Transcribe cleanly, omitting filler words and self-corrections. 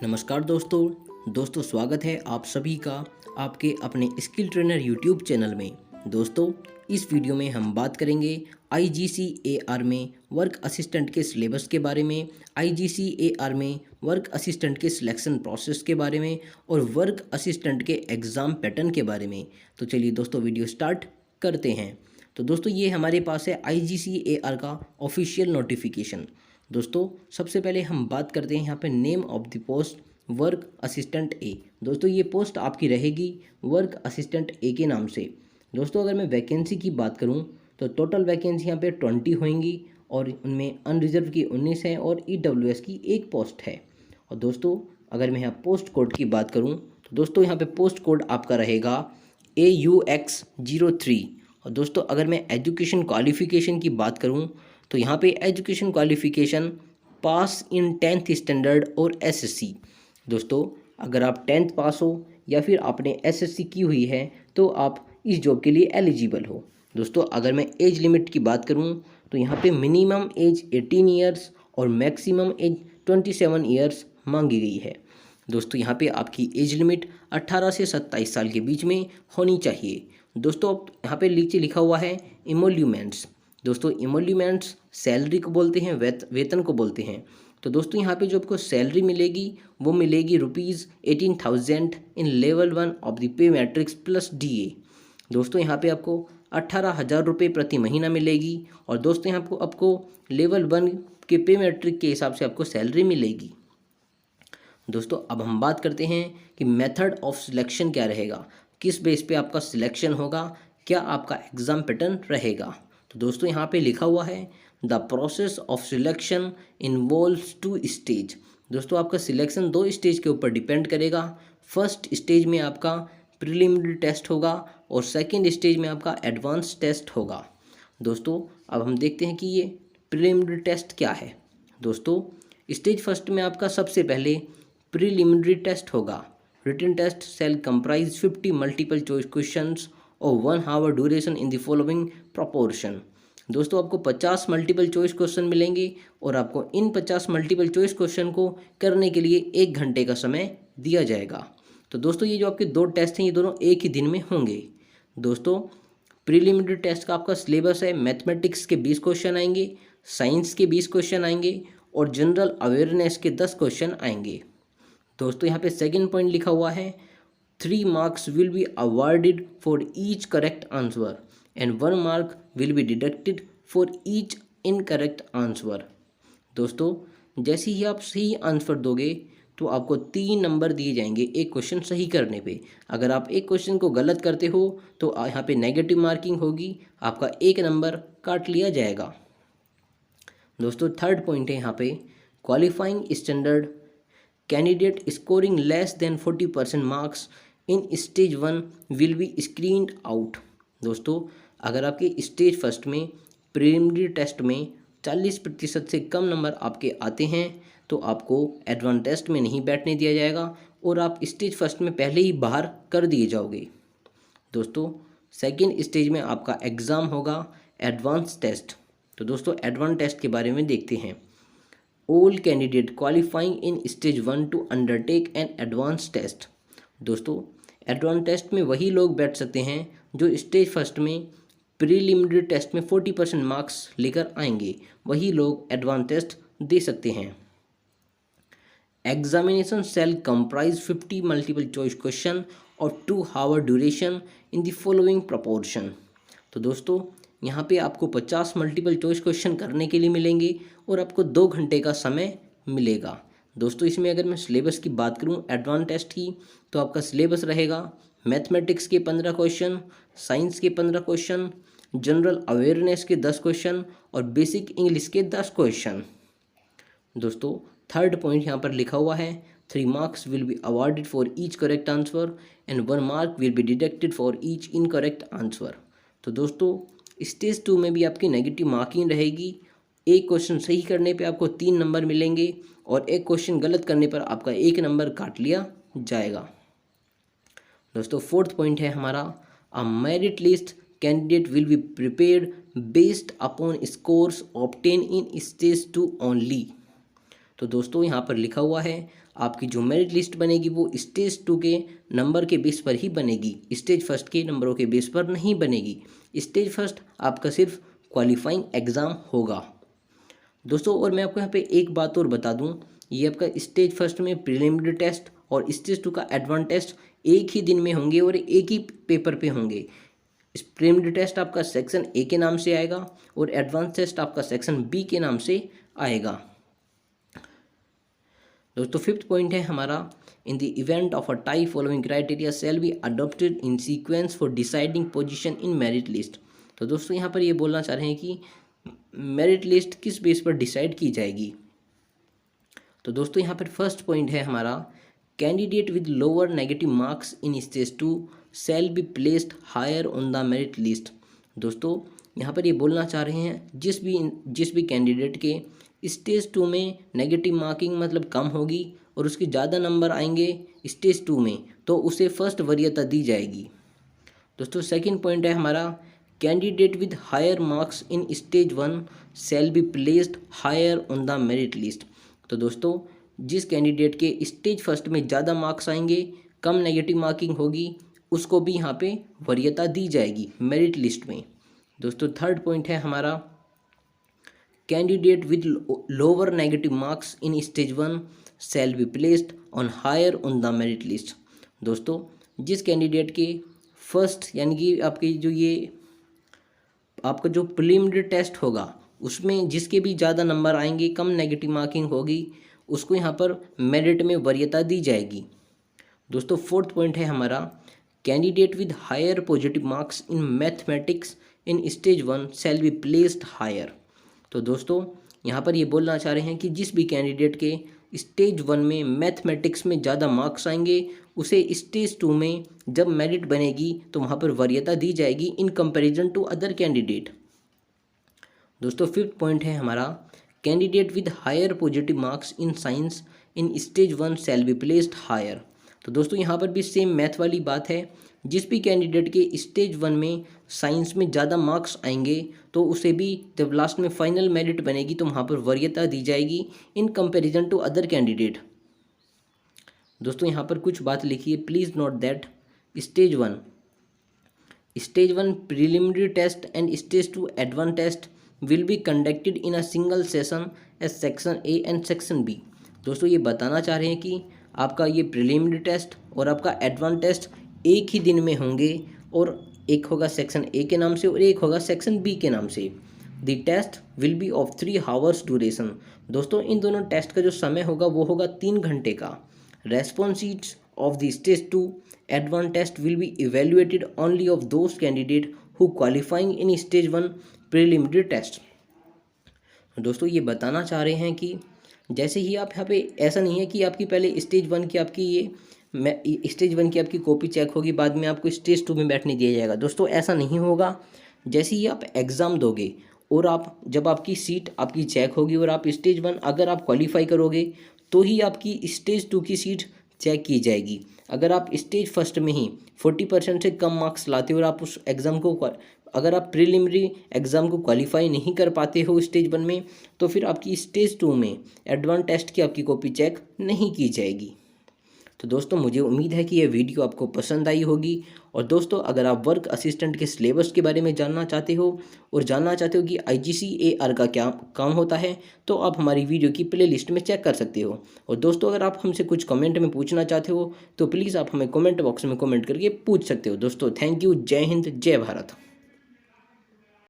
नमस्कार दोस्तों स्वागत है आप सभी का आपके अपने स्किल ट्रेनर यूट्यूब चैनल में। दोस्तों इस वीडियो में हम बात करेंगे IGCAR में वर्क असिस्टेंट के सिलेबस के बारे में, IGCAR में वर्क असिस्टेंट के सिलेक्शन प्रोसेस के बारे में और वर्क असिस्टेंट के एग्ज़ाम पैटर्न के बारे में। तो चलिए दोस्तों वीडियो स्टार्ट करते हैं। तो दोस्तों ये हमारे पास है IGCAR का ऑफिशियल नोटिफिकेशन। दोस्तों सबसे पहले हम बात करते हैं यहाँ पे name of the post work assistant ए। दोस्तों ये पोस्ट आपकी रहेगी वर्क असिस्टेंट ए के नाम से। दोस्तों अगर मैं वैकेंसी की बात करूँ तो टोटल वैकेंसी यहाँ पे 20 होंगी और उनमें अनरिजर्व की 19 है और EWS की एक पोस्ट है। और दोस्तों अगर मैं यहाँ पोस्ट कोड की बात करूँ तो दोस्तों यहाँ पे पोस्ट कोड आपका रहेगा AUX03। और दोस्तों अगर मैं एजुकेशन क्वालिफ़िकेशन की बात करूँ तो यहाँ पे एजुकेशन क्वालिफ़िकेशन पास इन 10th स्टैंडर्ड और SSC। दोस्तों अगर आप 10th पास हो या फिर आपने SSC की हुई है तो आप इस जॉब के लिए एलिजिबल हो। दोस्तों अगर मैं एज लिमिट की बात करूँ तो यहाँ पे मिनिमम एज 18 ईयर्स और मैक्सिमम एज 27 ईयर्स मांगी गई है। दोस्तों यहाँ पे आपकी एज लिमिट 18 से 27 साल के बीच में होनी चाहिए। दोस्तों यहाँ पे नीचे लिखा हुआ है इमोल्यूमेंट्स। दोस्तों इमोल्यूमेंट्स सैलरी को बोलते हैं, वेतन को बोलते हैं। तो दोस्तों यहाँ पे जो आपको सैलरी मिलेगी वो मिलेगी ₹18,000 in level 1 of the pay matrix plus DA। दोस्तों यहाँ पे आपको 18,000 रुपये प्रति महीना मिलेगी। और दोस्तों यहाँ आपको लेवल 1 के पे मैट्रिक के हिसाब से आपको सैलरी मिलेगी। दोस्तों अब हम बात करते हैं कि मेथड ऑफ सिलेक्शन क्या रहेगा, किस बेस पे आपका सिलेक्शन होगा, क्या आपका एग्ज़ाम पैटर्न रहेगा। तो दोस्तों यहाँ पे लिखा हुआ है the process of selection involves 2 stage. दोस्तों आपका सिलेक्शन 2 स्टेज के ऊपर डिपेंड करेगा। फर्स्ट स्टेज में आपका प्रिलिमिनरी टेस्ट होगा और सेकंड स्टेज में आपका एडवांस टेस्ट होगा। दोस्तों अब हम देखते हैं कि ये प्रिलिमिनरी टेस्ट क्या है। दोस्तों स्टेज फर्स्ट में आपका सबसे पहले प्रिलिमिनरी टेस्ट होगा। Written test shall comprise 50 multiple choice questions और 1 hour duration in the following proportion. दोस्तों आपको 50 मल्टीपल चॉइस क्वेश्चन मिलेंगे और आपको इन 50 मल्टीपल चॉइस क्वेश्चन को करने के लिए 1 घंटे का समय दिया जाएगा। तो दोस्तों ये जो आपके 2 टेस्ट हैं ये दोनों एक ही दिन में होंगे। दोस्तों प्रीलिमिनरी टेस्ट का आपका सिलेबस है, मैथमेटिक्स के 20 क्वेश्चन आएंगे, साइंस के 20 क्वेश्चन आएंगे और जनरल अवेयरनेस के 10 क्वेश्चन आएंगे। दोस्तों यहाँ पे सेकंड पॉइंट लिखा हुआ है 3 marks will be awarded for each correct answer and 1 mark will be deducted for each incorrect answer। दोस्तों जैसे ही आप सही आंसर दोगे तो आपको 3 नंबर दिए जाएंगे एक क्वेश्चन सही करने पे। अगर आप एक क्वेश्चन को गलत करते हो तो यहाँ पे नेगेटिव मार्किंग होगी, आपका 1 नंबर काट लिया जाएगा। दोस्तों थर्ड पॉइंट है यहाँ पे qualifying standard candidate scoring less than 40% marks in stage 1 will be screened out. दोस्तों अगर आपके स्टेज फर्स्ट में प्रीलिमिनरी टेस्ट में 40% से कम नंबर आपके आते हैं तो आपको एडवांस टेस्ट में नहीं बैठने दिया जाएगा और आप स्टेज फर्स्ट में पहले ही बाहर कर दिए जाओगे। दोस्तों सेकंड स्टेज में आपका एग्ज़ाम होगा एडवांस टेस्ट। तो दोस्तों एडवांस टेस्ट के बारे में देखते हैं। All candidate qualifying in stage 1 to undertake an advance test. दोस्तों एडवांस टेस्ट में वही लोग बैठ सकते हैं जो स्टेज फर्स्ट में प्रीलिमिनरी टेस्ट में 40% मार्क्स लेकर आएंगे, वही लोग एडवांस टेस्ट दे सकते हैं। Examination shall comprise 50 multiple choice question और 2 hour duration in the following proportion. तो दोस्तों यहाँ पे आपको 50 मल्टीपल चॉइस क्वेश्चन करने के लिए मिलेंगे और आपको 2 घंटे का समय मिलेगा। दोस्तों इसमें अगर मैं सिलेबस की बात करूँ एडवांस टेस्ट की तो आपका सिलेबस रहेगा मैथमेटिक्स के 15 क्वेश्चन, साइंस के 15 क्वेश्चन, जनरल अवेयरनेस के 10 क्वेश्चन और बेसिक इंग्लिश के 10 क्वेश्चन। दोस्तों थर्ड पॉइंट यहाँ पर लिखा हुआ है 3 marks will be awarded for each correct answer and 1 mark will be deducted for each incorrect answer. तो दोस्तों स्टेज 2 में भी आपकी नेगेटिव मार्किंग रहेगी। एक क्वेश्चन सही करने पे आपको 3 नंबर मिलेंगे और एक क्वेश्चन गलत करने पर आपका 1 नंबर काट लिया जाएगा। दोस्तों फोर्थ पॉइंट है हमारा अ merit list candidate will be prepared based upon scores obtain in stage 2 only. तो दोस्तों यहाँ पर लिखा हुआ है आपकी जो मेरिट लिस्ट बनेगी वो स्टेज 2 के नंबर के बेस पर ही बनेगी, स्टेज फर्स्ट के नंबरों के बेस पर नहीं बनेगी। स्टेज फर्स्ट आपका सिर्फ क्वालिफाइंग एग्ज़ाम होगा दोस्तों। और मैं आपको यहाँ पे एक बात और बता दूँ, ये आपका स्टेज फर्स्ट में प्रीलिमिनरी टेस्ट और स्टेज 2 का एडवांस टेस्ट एक ही दिन में होंगे और एक ही पेपर पे होंगे। प्रीलिमिनरी टेस्ट आपका सेक्शन ए के नाम से आएगा और एडवांस टेस्ट आपका सेक्शन बी के नाम से आएगा दोस्तों। फिफ्थ पॉइंट है हमारा, in the event of a tie following criteria shall be adopted in sequence for deciding position in merit list. तो दोस्तों यहाँ पर ये बोलना चाह रहे हैं कि मेरिट लिस्ट किस बेस पर डिसाइड की जाएगी। तो दोस्तों यहाँ पर फर्स्ट पॉइंट है हमारा, candidate with lower negative marks in stage 2 shall be placed higher on the merit list. दोस्तों यहाँ पर ये बोलना चाह रहे हैं जिस भी कैंडिडेट के स्टेज 2 में नेगेटिव मार्किंग मतलब कम होगी और उसके ज़्यादा नंबर आएंगे स्टेज 2 में, तो उसे फर्स्ट वरीयता दी जाएगी दोस्तों। सेकंड पॉइंट है हमारा, candidate with higher marks in stage 1 shall be placed higher on the merit list. तो दोस्तों जिस कैंडिडेट के स्टेज फर्स्ट में ज़्यादा मार्क्स आएंगे, कम नेगेटिव मार्किंग होगी, उसको भी यहाँ पे वरीयता दी जाएगी मेरिट लिस्ट में दोस्तों। थर्ड पॉइंट है हमारा, candidate with lower negative marks in stage 1 shall be placed on higher on the merit list. दोस्तों जिस कैंडिडेट के फर्स्ट यानी कि आपका जो प्रीलिमिनरी टेस्ट होगा उसमें जिसके भी ज़्यादा नंबर आएंगे, कम नेगेटिव मार्किंग होगी, उसको यहाँ पर मेरिट में वरीयता दी जाएगी दोस्तों। फोर्थ पॉइंट है हमारा, candidate with higher positive marks in mathematics in stage 1 shall be placed higher. तो दोस्तों यहाँ पर ये बोलना चाह रहे हैं कि जिस भी कैंडिडेट के स्टेज 1 में मैथमेटिक्स में ज़्यादा मार्क्स आएंगे, उसे स्टेज 2 में जब मेरिट बनेगी तो वहाँ पर वरीयता दी जाएगी in comparison to other candidate दोस्तों। फिफ्थ पॉइंट है हमारा, candidate with higher positive marks in science in stage 1 shall be placed higher. तो दोस्तों यहाँ पर भी सेम मैथ वाली बात है, जिस भी कैंडिडेट के स्टेज 1 में साइंस में ज़्यादा मार्क्स आएंगे तो उसे भी जब लास्ट में फाइनल मेरिट बनेगी तो वहाँ पर वरीयता दी जाएगी in comparison to other candidate दोस्तों। यहाँ पर कुछ बात लिखी है, please note that stage 1 preliminary test and stage 2 advance test will be conducted in a single session as section A and section B. दोस्तों ये बताना चाह रहे हैं कि आपका ये प्रीलिमिनरी टेस्ट और आपका एडवांस टेस्ट एक ही दिन में होंगे और एक होगा सेक्शन ए के नाम से और एक होगा सेक्शन बी के नाम से। The test will be of 3 hours duration. दोस्तों इन दोनों टेस्ट का जो समय होगा वो होगा 3 घंटे का। Response sheets of the stage 2 advance test will be evaluated only of those candidate who qualifying in stage 1 preliminary test. दोस्तों ये बताना चाह रहे हैं कि जैसे ही आप यहाँ पे, ऐसा नहीं है कि आपकी पहले स्टेज 1 की आपकी कॉपी चेक होगी, बाद में आपको स्टेज 2 में बैठने दिया जाएगा। दोस्तों ऐसा नहीं होगा। जैसे ही आप एग्ज़ाम दोगे और जब आपकी सीट आपकी चेक होगी और आप स्टेज 1 अगर आप क्वालिफाई करोगे तो ही आपकी स्टेज 2 की सीट चेक की जाएगी। अगर आप स्टेज फर्स्ट में ही 40% से कम मार्क्स लाते हो और आप उस एग्ज़ाम को, अगर आप प्रीलिमिनरी एग्ज़ाम को क्वालिफाई नहीं कर पाते हो स्टेज 1 में, तो फिर आपकी स्टेज 2 में एडवांस टेस्ट की आपकी कॉपी चेक नहीं की जाएगी। तो दोस्तों मुझे उम्मीद है कि यह वीडियो आपको पसंद आई होगी। और दोस्तों अगर आप वर्क असिस्टेंट के सिलेबस के बारे में जानना चाहते हो और जानना चाहते हो कि IGCAR का क्या काम होता है, तो आप हमारी वीडियो की प्लेलिस्ट में चेक कर सकते हो। और दोस्तों अगर आप हमसे कुछ कमेंट में पूछना चाहते हो तो प्लीज़ आप हमें कमेंट बॉक्स में कमेंट करके पूछ सकते हो। दोस्तों थैंक यू। जय हिंद, जय भारत।